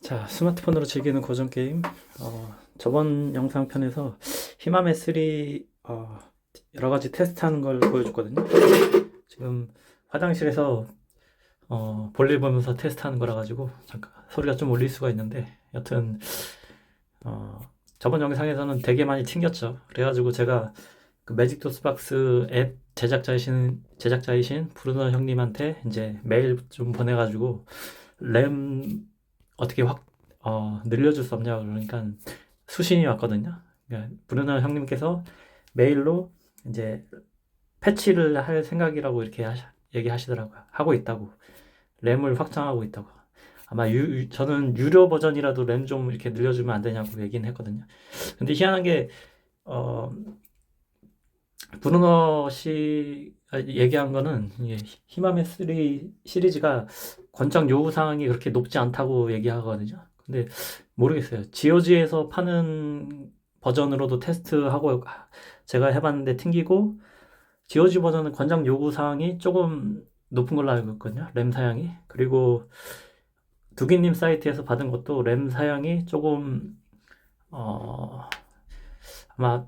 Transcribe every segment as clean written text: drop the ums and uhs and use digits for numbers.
자, 스마트폰으로 즐기는 고전 게임. 저번 영상편에서 히마메 3 여러 가지 테스트하는 걸 보여줬거든요. 지금 화장실에서 볼일 보면서 테스트하는 거라 가지고 잠깐 소리가 좀 울릴 수가 있는데, 여튼 어, 저번 영상에서는 되게 많이 튕겼죠. 그래가지고 제가 그 매직 도스박스 앱 제작자이신 브루너 형님한테 이제 메일 좀 보내가지고 램 어떻게 늘려줄 수 없냐 그러니까 수신이 왔거든요. 그러니까 브루너 형님께서 메일로 이제 패치를 할 생각이라고 이렇게 얘기하시더라고요. 하고 있다고. 램을 확장하고 있다고. 아마 저는 유료 버전이라도 램 좀 이렇게 늘려주면 안 되냐고 얘기는 했거든요. 근데 희한한 게 어, 브루너 씨가 얘기한 거는 이게 히마메 3 시리즈가 권장 요구 사항이 그렇게 높지 않다고 얘기하거든요. 근데 모르겠어요. GOG에서 파는 버전으로도 테스트하고 제가 해봤는데 튕기고, GOG 버전은 권장 요구 사항이 조금 높은 걸로 알고 있거든요. 램 사양이. 그리고 두기님 사이트에서 받은 것도 램 사양이 조금 어, 아마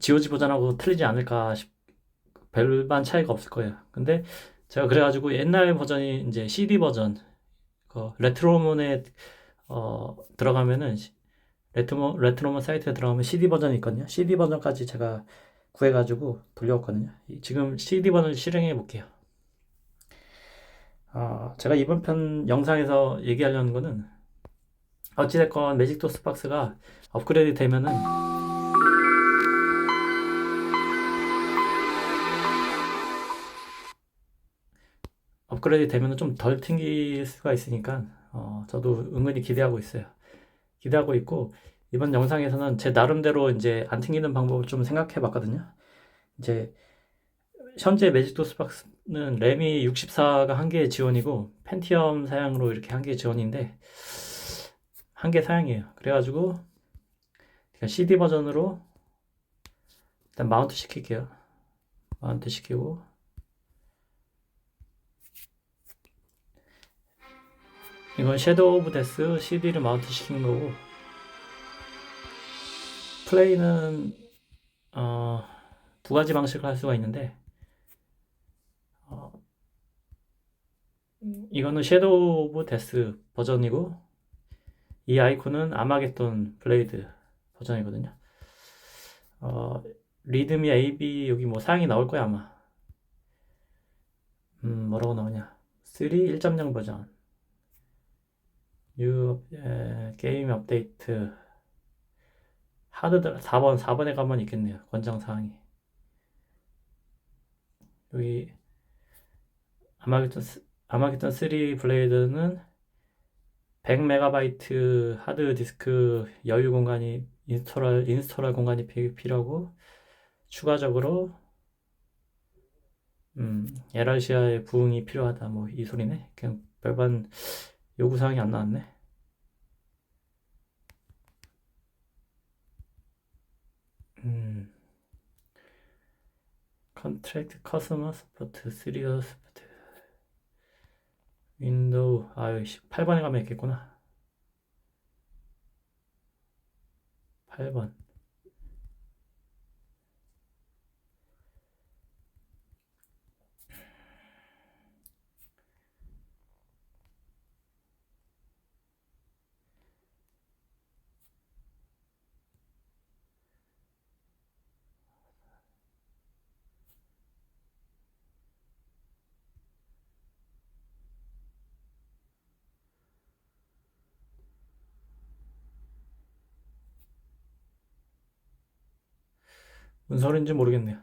GOG 버전하고 틀리지 않을까 별반 차이가 없을 거예요. 근데 제가 그래가지고 옛날 버전이 이제 CD 버전, 그 레트로몬에 들어가면은 레트로몬 사이트에 들어가면 CD 버전이 있거든요. CD 버전까지 제가 구해가지고 돌려왔거든요. 지금 CD 버전 실행해 볼게요. 제가 이번 편 영상에서 얘기하려는 거는 어찌됐건 매직 도스 박스가 업그레이드 되면은 좀 덜 튕길 수가 있으니까 저도 은근히 기대하고 있어요. 기대하고 있고, 이번 영상에서는 제 나름대로 이제 안 튕기는 방법을 좀 생각해 봤거든요. 이제 현재 매직도스 박스는 램이 64가 한 개 지원이고 펜티엄 사양으로 이렇게 한 개 지원인데 한 개 사양이에요. 그래가지고 CD 버전으로 일단 마운트 시킬게요. 마운트 시키고, 이건 섀도우 오브 데스 CD를 마운트 시킨 거고, 플레이는 두 가지 방식을 할 수가 있는데, 어, 이거는 섀도우 오브 데스 버전이고, 이 아이콘은 아마겟돈 블레이드 버전이거든요. 리드미 AB 여기 뭐 사양이 나올 거야 아마. 뭐라고 나오냐? 3 1.0 버전. 게임 업데이트. 하드 4번에 가면 있겠네요. 권장 사항이. 여기 아마겟돈 3 블레이드는 100MB 하드 디스크 여유 공간이 인스톨할 공간이 필요하고, 추가적으로 에라시아의 부응이 필요하다. 뭐 이 소리네. 그냥 별반 요구 사항이 안 나왔네. 컨트랙트 커스터머 서포트 3어 서포트 윈도우 8번에 가면 있겠구나. 8번. 무슨 소리인지 모르겠네요.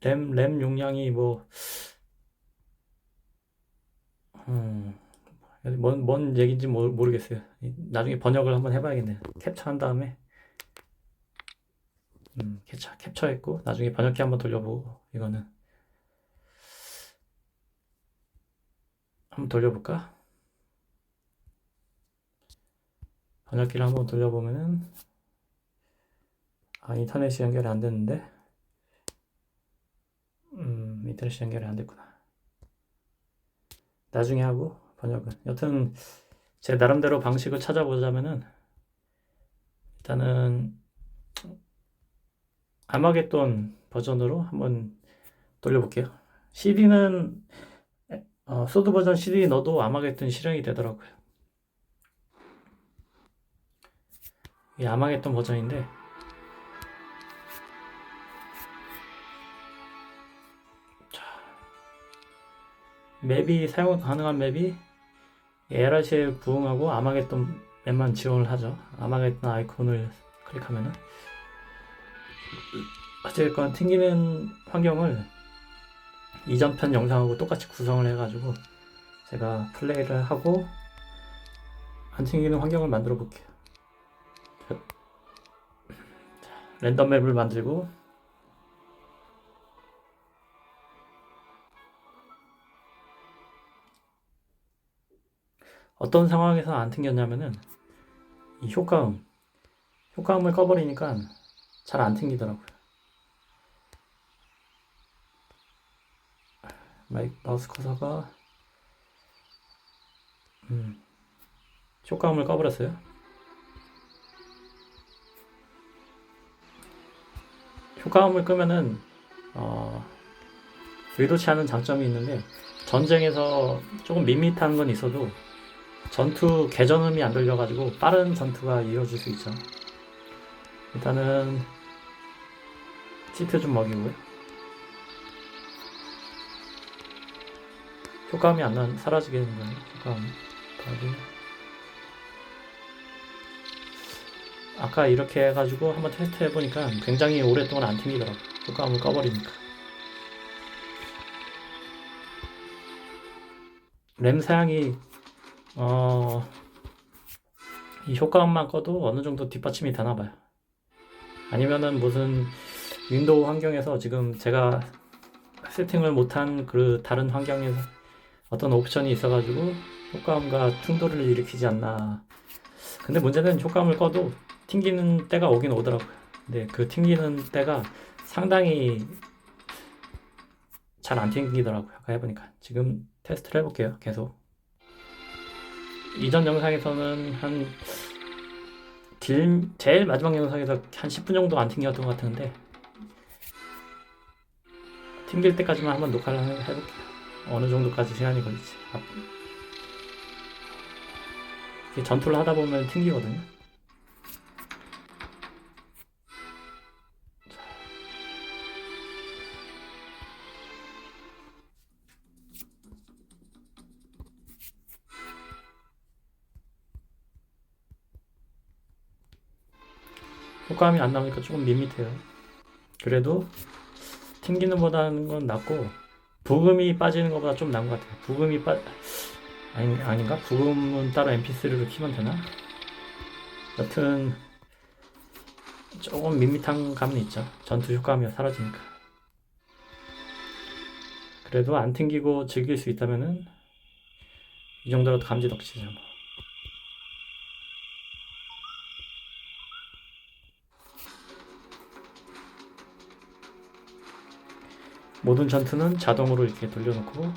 램 용량이 뭐 뭔 얘기인지 모르겠어요. 나중에 번역을 한번 해봐야겠네요. 캡처한 다음에 캡처했고 나중에 번역기 한번 돌려보고, 이거는 한번 돌려볼까? 번역기를 한번 돌려보면은 인터넷이 연결이 안 됐는데, 인터넷이 연결이 안 됐구나. 나중에 하고 번역은. 여튼 제 나름대로 방식을 찾아보자면은 일단은 아마겟돈 버전으로 한번 돌려볼게요. CD는 소드 버전 CD 넣어도 아마겟돈 실행이 되더라고요. 이 아마겟돈 버전인데 맵이 사용 가능한 맵이 에라시에 부응하고 아마겟돈 맵만 지원을 하죠. 아마겟돈 아이콘을 클릭하면은 어쨌건 튕기는 환경을 이전 편 영상하고 똑같이 구성을 해가지고 제가 플레이를 하고 안 튕기는 환경을 만들어 볼게요. 랜덤 맵을 만들고 어떤 상황에서 안 튕겼냐면은 이 효과음을 꺼버리니까 잘 안 튕기더라고요. 마우스 커서가 효과음을 꺼버렸어요. 효과음을 끄면은 의도치 않은 장점이 있는데 전쟁에서 조금 밋밋한 건 있어도 전투 개전음이 안 들려가지고 빠른 전투가 이루어질 수 있죠. 일단은 치트 좀 먹이고요. 효과음이 사라지게 되는 거예요. 효과음 더하기. 아까 이렇게 해가지고 한번 테스트 해보니까 굉장히 오랫동안 안 튕기더라고요. 효과음을 꺼버리니까. 램 사양이 이 효과음만 꺼도 어느 정도 뒷받침이 되나봐요. 아니면은 무슨 윈도우 환경에서 지금 제가 세팅을 못한 그 다른 환경에서 어떤 옵션이 있어가지고 효과음과 충돌을 일으키지 않나. 근데 문제는 효과음을 꺼도 튕기는 때가 오긴 오더라고요. 근데 그 튕기는 때가 상당히 잘 안 튕기더라고요. 아까 해보니까. 지금 테스트를 해볼게요. 계속. 이전 영상에서는 제일 마지막 영상에서 한 10분 정도 안 튕겼던 것 같은데 튕길 때까지만 한번 녹화를 해볼게요. 어느 정도까지 시간이 걸릴지. 전투를 하다 보면 튕기거든요. 효과음이 안 나오니까 조금 밋밋해요. 그래도 튕기는 보다는 건 낫고 부금이 빠지는 것보다 좀 나은 것 같아요. 아닌가? 부금은 따로 mp3로 키면 되나? 여튼 조금 밋밋한 감은 있죠. 전투 효과음이 사라지니까. 그래도 안 튕기고 즐길 수 있다면은 이 정도로 감지덕지죠. 모든 전투는 자동으로 이렇게 돌려놓고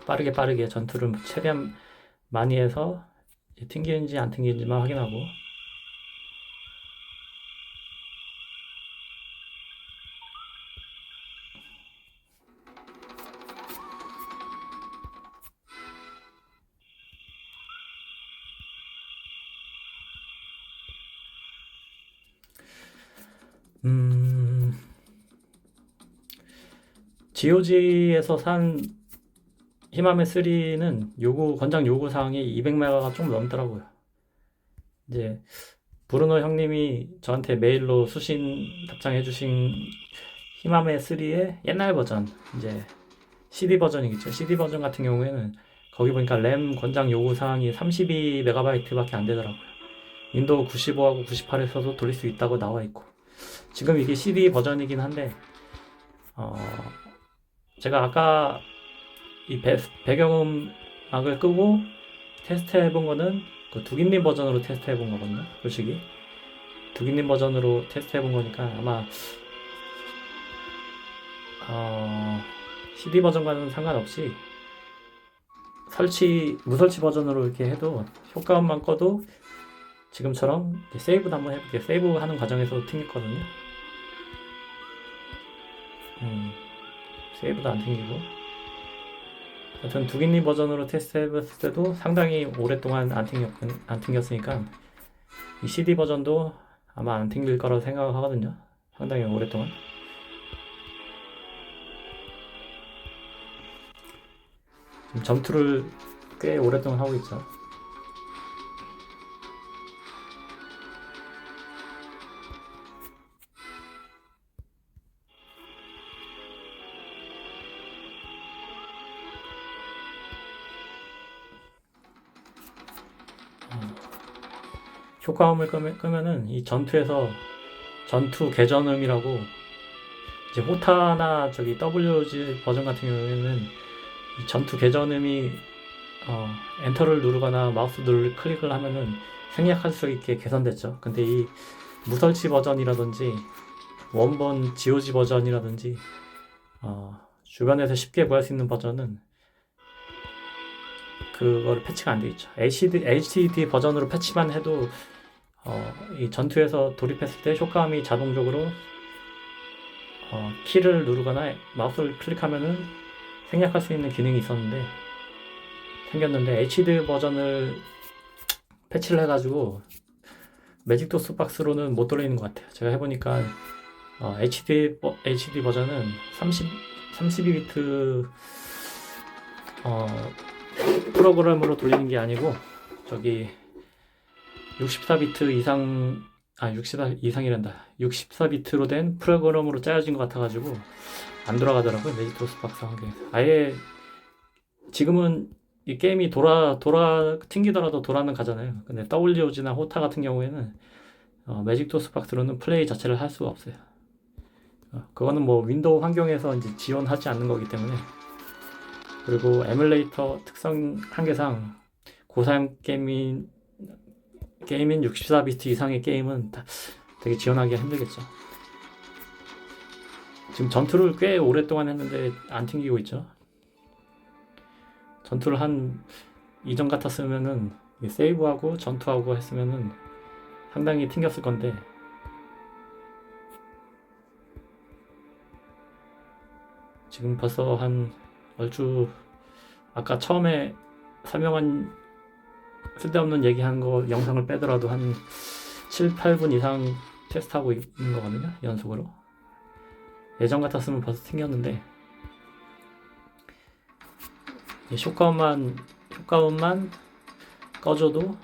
빠르게 전투를 최대한 많이 해서 튕기는지 안 튕기는지만 확인하고 GOG에서 산 히마메 3는 권장 요구 사항이 200메가가 좀 넘더라고요. 이제 브루노 형님이 저한테 메일로 수신 답장해 주신 히마메 3의 옛날 버전, 이제 CD 버전이겠죠. CD 버전 같은 경우에는 거기 보니까 램 권장 요구 사항이 32MB밖에 안 되더라고요. 윈도우 95하고 98에서도 돌릴 수 있다고 나와 있고. 지금 이게 CD 버전이긴 한데 제가 아까 이 배경음악을 끄고 테스트 해본 거는 그 두기님 버전으로 테스트 해본 거거든요. 솔직히 두기님 버전으로 테스트 해본 거니까 아마 CD 버전과는 상관없이 무설치 버전으로 이렇게 해도 효과음만 꺼도 지금처럼 세이브도 한번 해볼게요. 세이브 하는 과정에서 튕겼거든요. 세이브도 안 튕기고. 하여튼 두기님 버전으로 테스트 해봤을 때도 상당히 오랫동안 안 튕겼으니까 이 CD 버전도 아마 안 튕길 거라고 생각을 하거든요. 상당히 오랫동안. 지금 점투를 꽤 오랫동안 하고 있죠. 효과음을 끄면은 이 전투에서 전투 개전음이라고 이제 호타나 저기 WG 버전 같은 경우에는 이 전투 개전음이 엔터를 누르거나 마우스 클릭을 하면은 생략할 수 있게 개선됐죠. 근데 이 무설치 버전이라든지 원본 GOG 버전이라든지 주변에서 쉽게 구할 수 있는 버전은 그거를 패치가 안 되어 있죠. HDD 버전으로 패치만 해도 이 전투에서 돌입했을 때 효과음이 자동적으로 키를 누르거나 마우스를 클릭하면은 생략할 수 있는 기능이 생겼는데 HD 버전을 패치를 해가지고 매직도스 박스로는 못 돌리는 것 같아요. 제가 해보니까 HD 버전은 32비트 프로그램으로 돌리는 게 아니고 저기 64비트 이상 64 이상이란다. 64비트로 된 프로그램으로 짜여진 것 같아가지고 안 돌아가더라고요. 매직도스 박스 환경에서. 아예 지금은 이 게임이 튕기더라도 돌아는 가잖아요. 근데 WOG나 호타 같은 경우에는 매직도스 박스로는 플레이 자체를 할 수가 없어요. 그거는 뭐 윈도우 환경에서 이제 지원하지 않는 거기 때문에. 그리고 에뮬레이터 특성 한계상 고사양 게임인 64비트 이상의 게임은 되게 지원하기가 힘들겠죠. 지금 전투를 꽤 오랫동안 했는데 안 튕기고 있죠. 전투를 이전 같았으면은 세이브하고 전투하고 했으면은 상당히 튕겼을 건데 지금 벌써 얼추 아까 처음에 설명한 쓸데없는 얘기한 거 영상을 빼더라도 한 7, 8분 이상 테스트하고 있는 거거든요. 연속으로. 예전 같았으면 벌써 튕겼는데 효과음만 꺼줘도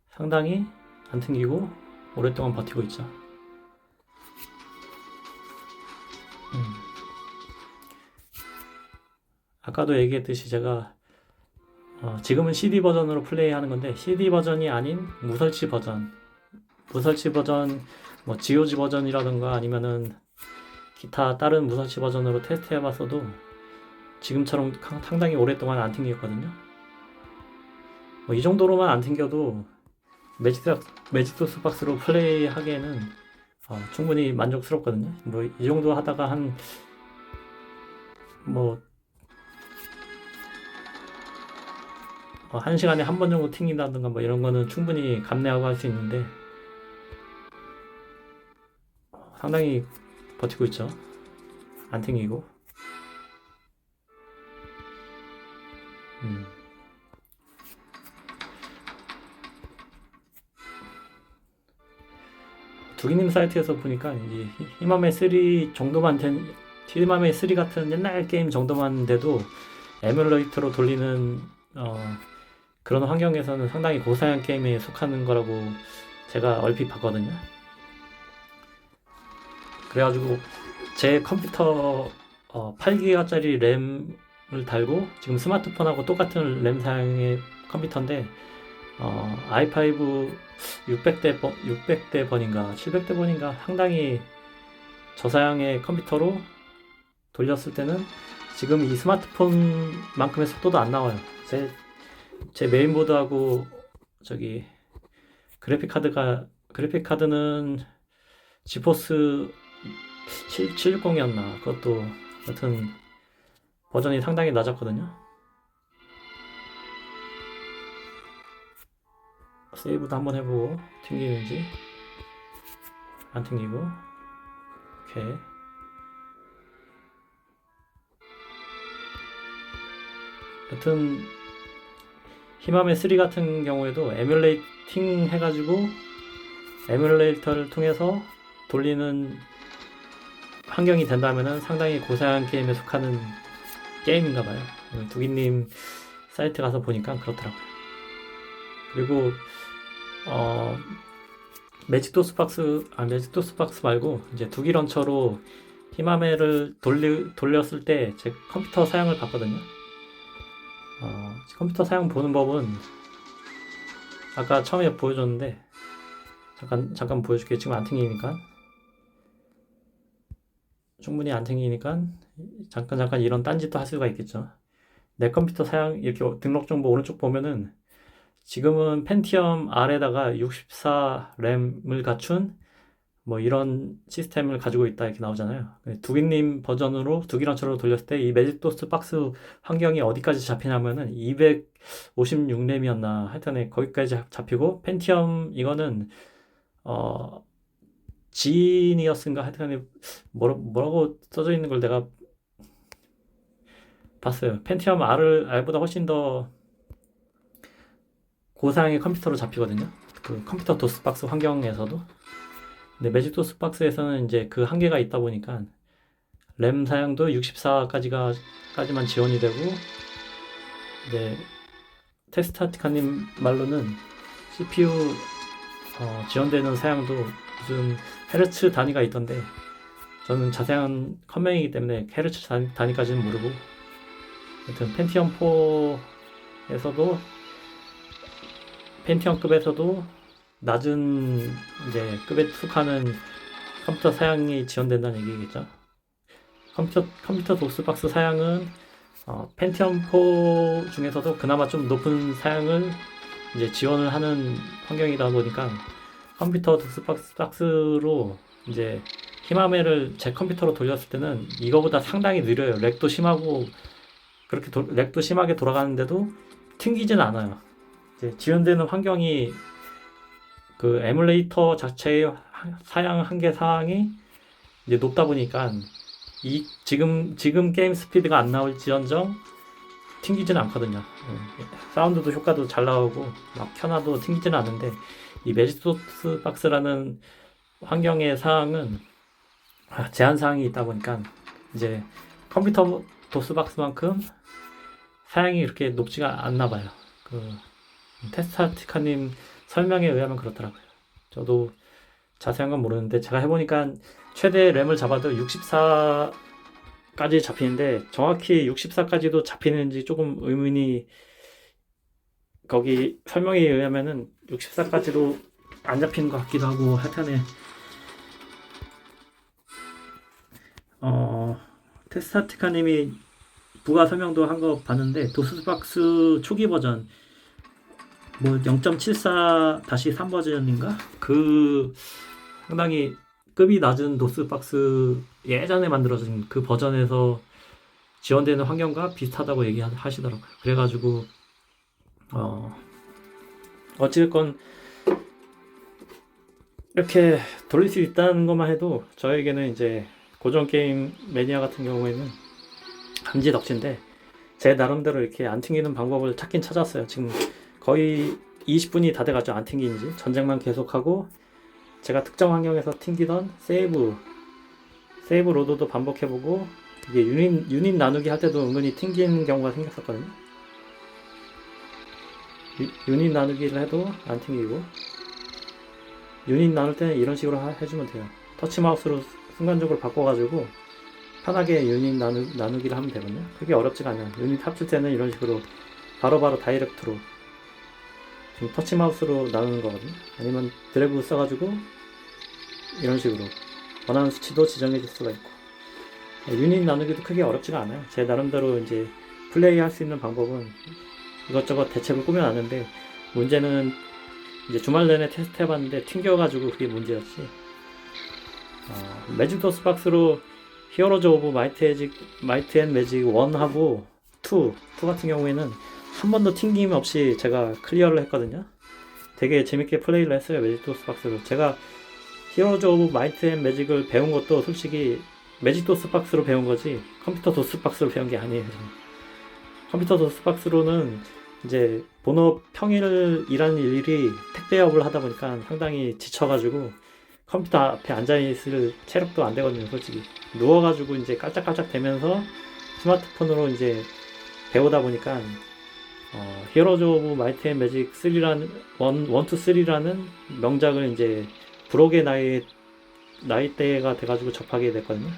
상당히 안 튕기고 오랫동안 버티고 있죠. 아까도 얘기했듯이 제가 지금은 CD 버전으로 플레이하는 건데 CD 버전이 아닌 무설치 버전 뭐 GOG 버전이라든가 아니면은 기타 다른 무설치 버전으로 테스트 해봤어도 지금처럼 상당히 오랫동안 안 튕겼거든요. 뭐 이 정도로만 안 튕겨도 매직도스 박스로 플레이하기에는 충분히 만족스럽거든요. 뭐 이 정도 하다가 한 시간에 한 번 정도 튕긴다든가 뭐 이런 거는 충분히 감내하고 할 수 있는데 상당히 버티고 있죠. 안 튕기고. 두기님 사이트에서 보니까 이제 히마메 3 정도만 히마메 3 같은 옛날 게임 정도만 돼도 에뮬레이터로 돌리는 그런 환경에서는 상당히 고사양 게임에 속하는 거라고 제가 얼핏 봤거든요. 그래가지고 제 컴퓨터 8기가짜리 램을 달고 지금 스마트폰하고 똑같은 램 사양의 컴퓨터인데 i5 600대 번인가 700대 번인가 상당히 저사양의 컴퓨터로 돌렸을 때는 지금 이 스마트폰만큼의 속도도 안 나와요. 제 메인보드하고 저기 그래픽카드는 지포스 760이었나 그것도 여튼 버전이 상당히 낮았거든요. 세이브도 한번 해보고 튕기는지 안 튕기고. 오케이. 여튼 히마메 3 같은 경우에도 에뮬레이팅 해가지고 에뮬레이터를 통해서 돌리는 환경이 된다면은 상당히 고사양 게임에 속하는 게임인가봐요. 두기님 사이트 가서 보니까 그렇더라고요. 그리고 매직도스 박스 말고 이제 두기 런처로 히마메를 돌렸을 때 제 컴퓨터 사양을 봤거든요. 컴퓨터 사양 보는 법은 아까 처음에 보여줬는데 잠깐 보여줄게요. 지금 안 튕기니까, 충분히 안 튕기니까 잠깐 이런 딴짓도 할 수가 있겠죠. 내 컴퓨터 사양 이렇게 등록 정보 오른쪽 보면은 지금은 펜티엄 R에다가 64 램을 갖춘 뭐 이런 시스템을 가지고 있다 이렇게 나오잖아요. 두기님 버전으로 두기런처로 돌렸을 때 이 매직도스 박스 환경이 어디까지 잡히냐면은 256램이었나 하여튼에 거기까지 잡히고, 펜티엄 이거는 지니어스인가 하여튼에 뭐라고 써져 있는 걸 내가 봤어요. 펜티엄 R보다 훨씬 더 고사양의 컴퓨터로 잡히거든요. 그 컴퓨터 도스박스 환경에서도. 근데 매직 도스박스에서는 이제 그 한계가 있다 보니까 램 사양도 64까지만 지원이 되고, 이제 테스타티카님 말로는 CPU 지원되는 사양도 무슨 헤르츠 단위가 있던데, 저는 자세한 컴맹이기 때문에 헤르츠 단위까지는 모르고, 하여튼 펜티엄급에서도 낮은 이제 급에 속하는 컴퓨터 사양이 지원된다는 얘기겠죠. 컴퓨터 도스박스 사양은 펜티엄 4 중에서도 그나마 좀 높은 사양을 이제 지원을 하는 환경이다 보니까 컴퓨터 도스박스로 이제 히마메를 제 컴퓨터로 돌렸을 때는 이거보다 상당히 느려요. 렉도 심하고 그렇게 렉도 심하게 돌아가는데도 튕기진 않아요. 이제 지원되는 환경이 그 에뮬레이터 자체의 사양 한계 사항이 이제 높다 보니까 지금 게임 스피드가 안 나올지언정 튕기지는 않거든요. 사운드도 효과도 잘 나오고 막 켜놔도 튕기지는 않는데, 이 매직도스 박스라는 환경의 사항은 제한 사항이 있다 보니까 이제 컴퓨터 도스박스만큼 사양이 이렇게 높지가 않나 봐요. 그 테스타티카님 설명에 의하면 그렇더라고요. 저도 자세한 건 모르는데 제가 해보니까 최대 램을 잡아도 64까지 잡히는데 정확히 64까지도 잡히는지 조금 의문이, 거기 설명에 의하면은 64까지도 안 잡히는 것 같기도 하고, 하여튼에 테스타티카님이 부가 설명도 한 거 봤는데, 도스박스 초기 버전 뭐 0.74-3 버전인가? 그 상당히 급이 낮은 도스박스 예전에 만들어진 그 버전에서 지원되는 환경과 비슷하다고 얘기하시더라고요. 그래가지고 어찌됐건 이렇게 돌릴 수 있다는 것만 해도 저에게는 이제 고전 게임 매니아 같은 경우에는 감지덕지인데, 제 나름대로 이렇게 안 튕기는 방법을 찾긴 찾았어요. 지금 거의 20분이 다 돼가죠. 안 튕기는지. 전쟁만 계속하고 제가 특정 환경에서 튕기던 세이브 로드도 반복해보고, 이게 유닛 나누기 할 때도 은근히 튕기는 경우가 생겼었거든요. 유닛 나누기를 해도 안 튕기고, 유닛 나눌 때는 이런 식으로 해주면 돼요. 터치 마우스로 순간적으로 바꿔가지고 편하게 유닛 나누기를 하면 되거든요. 그게 어렵지가 않아요. 유닛 합칠 때는 이런 식으로 바로바로 다이렉트로 지금 터치 마우스로 나누는 거거든요. 아니면 드래그 써가지고 이런 식으로 원하는 수치도 지정해 줄 수가 있고, 유닛 나누기도 크게 어렵지가 않아요. 제 나름대로 이제 플레이 할 수 있는 방법은 이것저것 대책을 꾸며놨는데, 문제는 이제 주말 내내 테스트 해봤는데 튕겨가지고 그게 문제였지. 매직 도스박스로 히어로즈 오브 마이트 앤 매직 1하고 2 같은 경우에는 한 번도 튕김 없이 제가 클리어를 했거든요. 되게 재밌게 플레이를 했어요. 매직 도스 박스로. 제가 히어로즈 오브 마이트 앤 매직을 배운 것도 솔직히 매직 도스 박스로 배운 거지 컴퓨터 도스 박스로 배운 게 아니에요. 저는. 컴퓨터 도스 박스로는 이제 본업 평일 일하는 일이 택배업을 하다 보니까 상당히 지쳐가지고 컴퓨터 앞에 앉아있을 체력도 안 되거든요. 솔직히 누워가지고 이제 깔짝깔짝 대면서 스마트폰으로 이제 배우다 보니까 히어로즈 오브 마이트 앤 매직 3라는 1, 2, 3라는 명작을 이제 부록의 나이대가 돼가지고 접하게 됐거든요.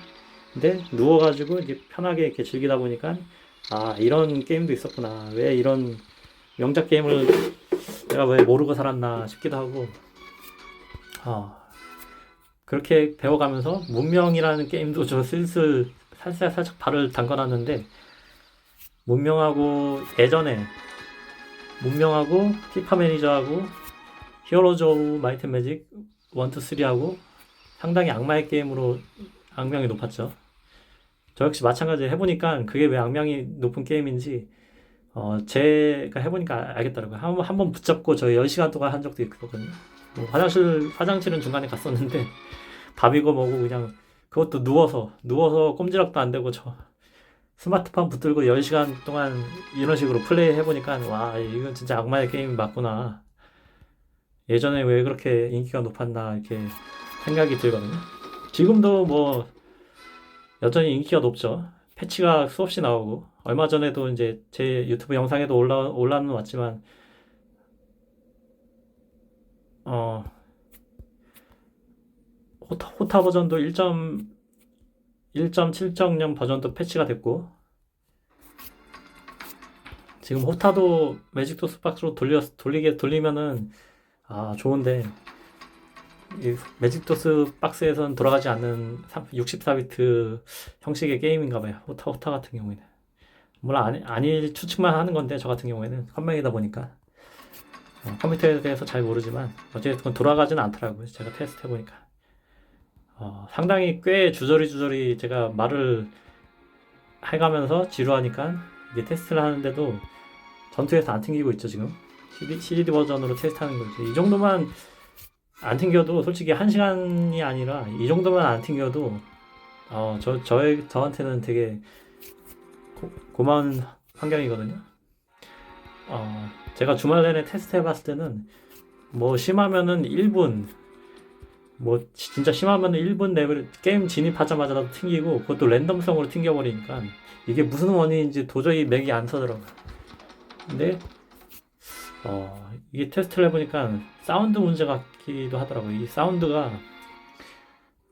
근데 누워가지고 이제 편하게 이렇게 즐기다 보니까 아, 이런 게임도 있었구나. 왜 이런 명작 게임을 내가 왜 모르고 살았나 싶기도 하고, 그렇게 배워가면서 문명이라는 게임도 저 슬슬 살짝 발을 담궈놨는데, 예전에 문명하고 티파 매니저하고 히어로즈 오브 마이트 앤 매직 1, 2, 3하고 상당히 악마의 게임으로 악명이 높았죠. 저 역시 마찬가지로 해보니까 그게 왜 악명이 높은 게임인지 제가 해보니까 알겠더라고요. 한번 붙잡고 저 10시간 동안 한 적도 있거든요. 뭐 화장실은 중간에 갔었는데 밥이고 뭐고 그냥 그것도 누워서 꼼지락도 안 되고 저 스마트폰 붙들고 10시간 동안 이런 식으로 플레이 해보니까 와, 이건 진짜 악마의 게임이 맞구나. 예전에 왜 그렇게 인기가 높았나 이렇게 생각이 들거든요. 지금도 뭐 여전히 인기가 높죠. 패치가 수없이 나오고 얼마 전에도 이제 제 유튜브 영상에도 올라는 왔지만 호타 버전도 1.7.0 버전도 패치가 됐고 지금 호타도 매직 도스 박스로 돌리면은 좋은데 이 매직 도스 박스에서는 돌아가지 않는 64비트 형식의 게임인가 봐요. 호타 같은 경우에는 물론 아닐 추측만 하는 건데 저 같은 경우에는 컴맹이다 보니까 컴퓨터에 대해서 잘 모르지만 어쨌든 돌아가지는 않더라고요. 제가 테스트 해보니까 상당히 꽤 주저리 제가 말을 해가면서 지루하니까 이게 테스트를 하는데도 전투에서 안 튕기고 있죠. 지금 CD 버전으로 테스트하는 거지. 이 정도만 안 튕겨도 솔직히 1시간이 아니라 이 정도만 안 튕겨도 저한테는 되게 고마운 환경이거든요. 제가 주말 내내 테스트 해봤을 때는 뭐 심하면은 1분 뭐 진짜 심하면은 1분 레벨 게임 진입하자마자 튕기고 그것도 랜덤성으로 튕겨버리니까 이게 무슨 원인인지 도저히 맥이 안 서더라고요. 근데 이게 테스트를 해보니까 사운드 문제 같기도 하더라고요. 이 사운드가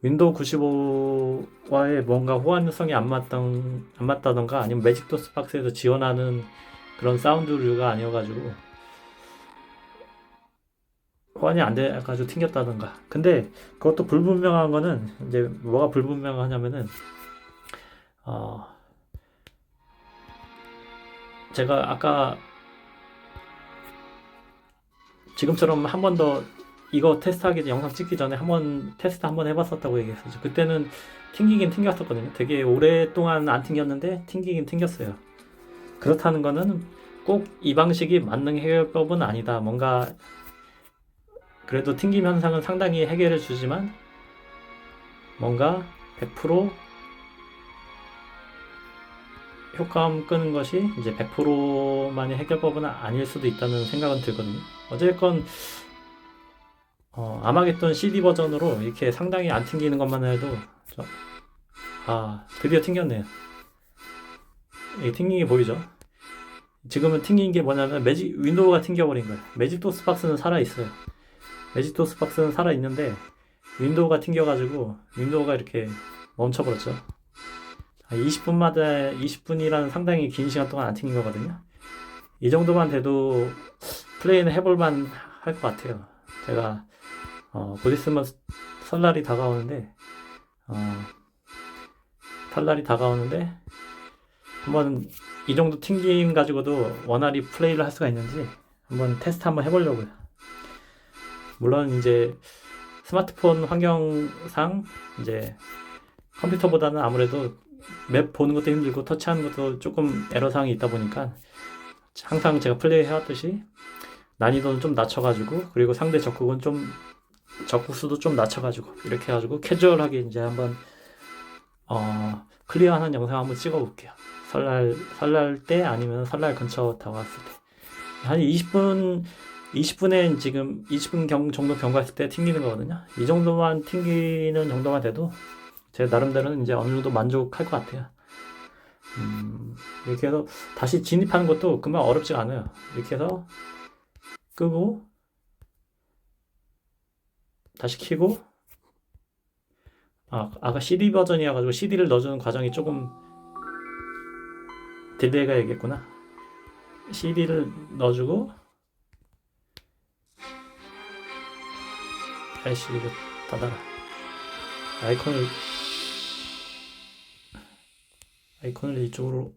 윈도우 95와의 뭔가 호환성이 안 맞다던가 아니면 매직 도스 박스에서 지원하는 그런 사운드류가 아니어가지고 호환이 안 돼가지고 튕겼다던가. 근데 그것도 불분명한 거는 이제 뭐가 불분명하냐면은 제가 아까 지금처럼 한 번 더 이거 테스트하기 영상 찍기 전에 테스트 한 번 해봤었다고 얘기했었죠. 그때는 튕기긴 튕겼었거든요. 되게 오랫동안 안 튕겼는데 튕기긴 튕겼어요. 그렇다는 거는 꼭 이 방식이 만능 해결법은 아니다. 뭔가 그래도 튕김 현상은 상당히 해결해 주지만 뭔가 100% 효과음 끄는 것이 이제 100%만의 해결법은 아닐 수도 있다는 생각은 들거든요. 어쨌건 아마겟돈 CD 버전으로 이렇게 상당히 안 튕기는 것만 해도 드디어 튕겼네요. 이게 튕긴 게 보이죠? 지금은 튕긴 게 뭐냐면 윈도우가 튕겨버린 거예요. 매직 도스 박스는 살아있어요. 매직 도스 박스는 살아있는데 윈도우가 튕겨가지고 윈도우가 이렇게 멈춰버렸죠. 20분이라는 상당히 긴 시간 동안 안 튕긴 거거든요. 이 정도만 돼도 플레이는 해볼만 할 것 같아요. 제가 곧 있으면 설날이 다가오는데 한번 이 정도 튕김 가지고도 원활히 플레이를 할 수가 있는지 한번 테스트 한번 해보려고요. 물론 이제 스마트폰 환경상 이제 컴퓨터보다는 아무래도 맵 보는 것도 힘들고 터치하는 것도 조금 애로사항이 있다 보니까 항상 제가 플레이 해왔듯이 난이도는 좀 낮춰가지고, 그리고 상대 적국수도 좀 낮춰가지고, 이렇게 해가지고 캐주얼하게 이제 한번 클리어하는 영상 한번 찍어볼게요. 설날 때 아니면 설날 근처 다가왔을 때. 한 20분에 지금 20분 정도 경과했을 때 튕기는 거거든요. 이 정도만 튕기는 정도만 돼도 제 나름대로는 이제 어느 정도 만족할 것 같아요. 이렇게 해서 다시 진입하는 것도 금방 어렵지가 않아요. 이렇게 해서 끄고 다시 켜고, 아까 CD 버전이어가지고 CD를 넣어주는 과정이 조금 딜레이가 있겠구나. CD를 넣어주고, 아이씨 이거 닫아라. 아이콘을 이쪽으로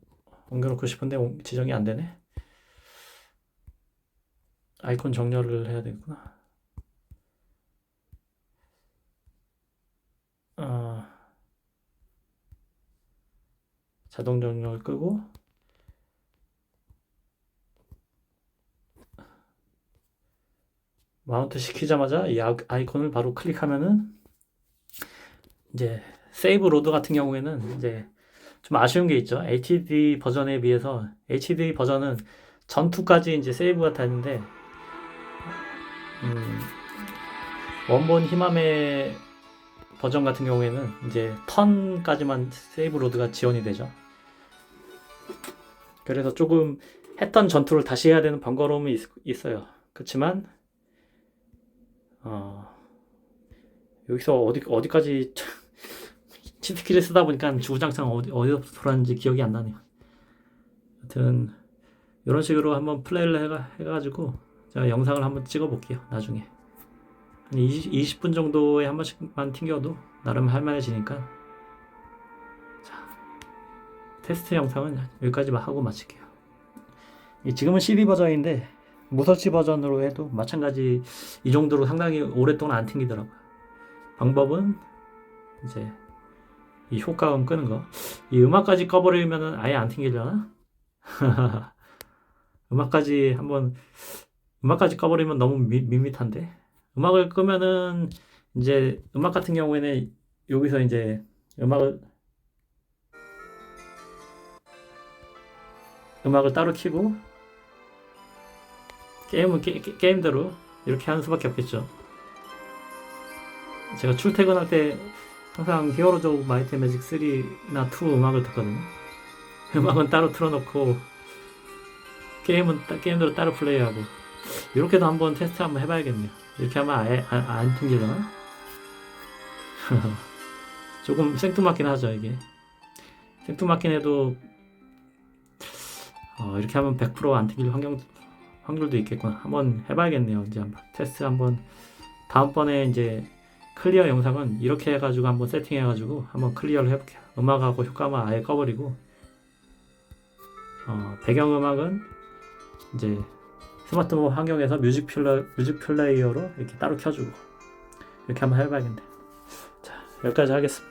옮겨놓고 싶은데 지정이 안 되네. 아이콘 정렬을 해야 되겠구나. 자동 정렬 끄고, 마운트 시키자마자 이 아이콘을 바로 클릭하면은 이제 세이브 로드 같은 경우에는 이제 좀 아쉬운 게 있죠. HD 버전에 비해서 HD 버전은 전투까지 이제 세이브가 되는데, 원본 히마메 버전 같은 경우에는 이제 턴까지만 세이브 로드가 지원이 되죠. 그래서 조금 했던 전투를 다시 해야 되는 번거로움이 있어요. 그렇지만 여기서 어디까지 치트키를 쓰다 보니까 주구장창 어디서 돌았는지 기억이 안 나네요. 하여튼 이런 식으로 한번 플레이를 해가지고 제가 영상을 한번 찍어 볼게요. 나중에 한 20분 정도에 한 번씩만 튕겨도 나름 할만해지니까. 자, 테스트 영상은 여기까지만 하고 마칠게요. 지금은 CD 버전인데 무설치 버전으로 해도 마찬가지 이 정도로 상당히 오랫동안 안 튕기더라고요. 방법은 이제 이 효과음 끄는 거. 이 음악까지 꺼버리면은 아예 안 튕기려나? 음악까지 꺼버리면 너무 밋밋한데. 음악을 끄면은 이제 음악 같은 경우에는 여기서 이제 음악을 따로 켜고 게임은 게임대로 이렇게 하는 수밖에 없겠죠. 제가 출퇴근할 때 항상 히어로즈 오브 마이트 앤 매직 3나 2 음악을 듣거든요. 음악은 따로 틀어놓고 게임은 게임대로 따로 플레이하고, 이렇게도 한번 테스트 한번 해봐야겠네요. 이렇게 하면 아예 안 튕기려나? 조금 생뚱맞긴 하죠. 이게 생뚱맞긴 해도 이렇게 하면 100% 안 튕길 확률도 있겠구나. 한번 해봐야겠네요. 이제 한번 테스트 한번, 다음번에 이제 클리어 영상은 이렇게 해가지고 한번 세팅해가지고 한번 클리어를 해볼게요. 음악하고 효과만 아예 꺼버리고, 배경음악은 이제 스마트폰 환경에서 뮤직 플레이어로 이렇게 따로 켜주고, 이렇게 한번 해봐야겠네. 자, 여기까지 하겠습니다.